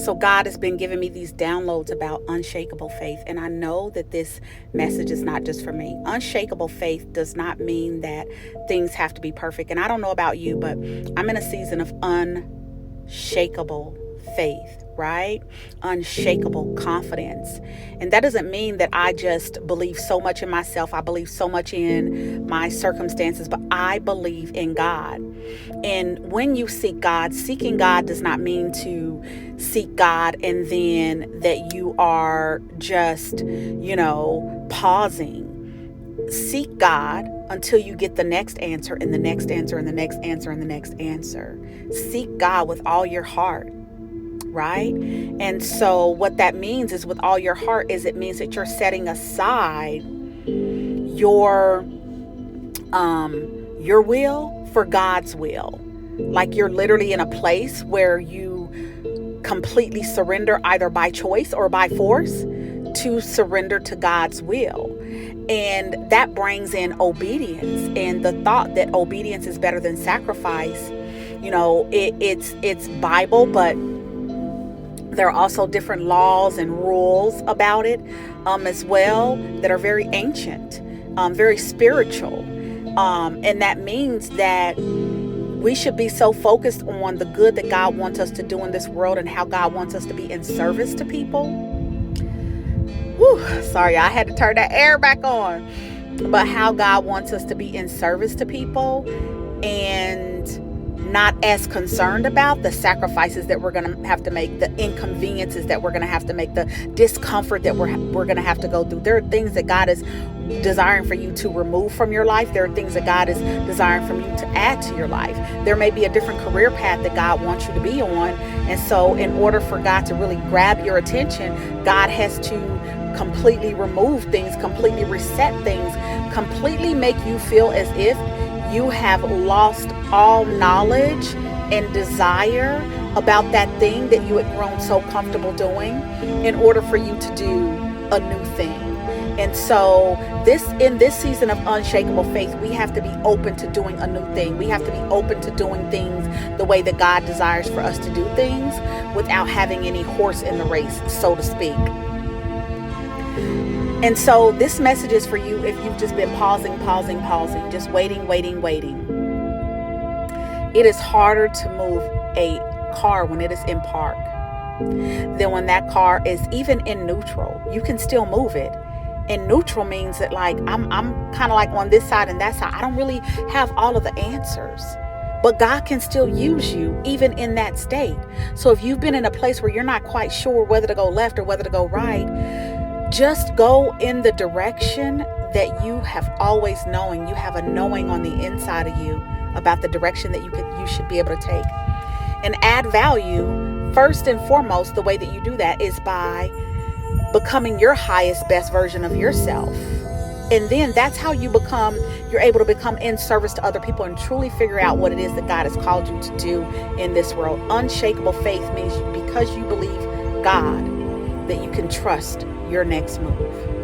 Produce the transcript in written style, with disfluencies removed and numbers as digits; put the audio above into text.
So God has been giving me these downloads about unshakable faith. And I know that this message is not just for me. Unshakable faith does not mean that things have to be perfect. And I don't know about you, but I'm in a season of unshakable faith, right? Unshakable confidence. And that doesn't mean that I just believe so much in myself. I believe so much in my circumstances, but I believe in God. And when you seek God, seeking God does not mean to seek God and then that you are just, pausing. Seek God until you get the next answer and the next answer and the next answer and the next answer. Seek God with all your heart. Right? And so what that means is with all your heart is it means that you're setting aside your will for God's will. Like you're literally in a place where you completely surrender either by choice or by force to surrender to God's will. And that brings in obedience, and the thought that obedience is better than sacrifice. It's Bible, but there are also different laws and rules about it as well that are very ancient, very spiritual. And that means that we should be so focused on the good that God wants us to do in this world and how God wants us to be in service to people. Sorry, I had to turn that air back on. But how God wants us to be in service to people and not as concerned about the sacrifices that we're going to have to make, the inconveniences that we're going to have to make, the discomfort that we're going to have to go through. There are things that God is desiring for you to remove from your life. There are things that God is desiring from you to add to your life. There may be a different career path that God wants you to be on. And so in order for God to really grab your attention, God has to completely remove things, completely reset things, completely make you feel as if you have lost all knowledge and desire about that thing that you had grown so comfortable doing in order for you to do a new thing. And so in this season of unshakable faith, we have to be open to doing a new thing. We have to be open to doing things the way that God desires for us to do things without having any horse in the race, so to speak. And so this message is for you if you've just been pausing, just waiting. It is harder to move a car when it is in park than when that car is even in neutral. You can still move it. And neutral means that I'm kind of like on this side and that side. I don't really have all of the answers. But God can still use you even in that state. So if you've been in a place where you're not quite sure whether to go left or whether to go right, just go in the direction that you have always known. You have a knowing on the inside of you about the direction that you should be able to take. And add value, first and foremost, the way that you do that is by becoming your highest, best version of yourself. And then that's how you're able to become in service to other people and truly figure out what it is that God has called you to do in this world. Unshakable faith means because you believe God, that you can trust your next move.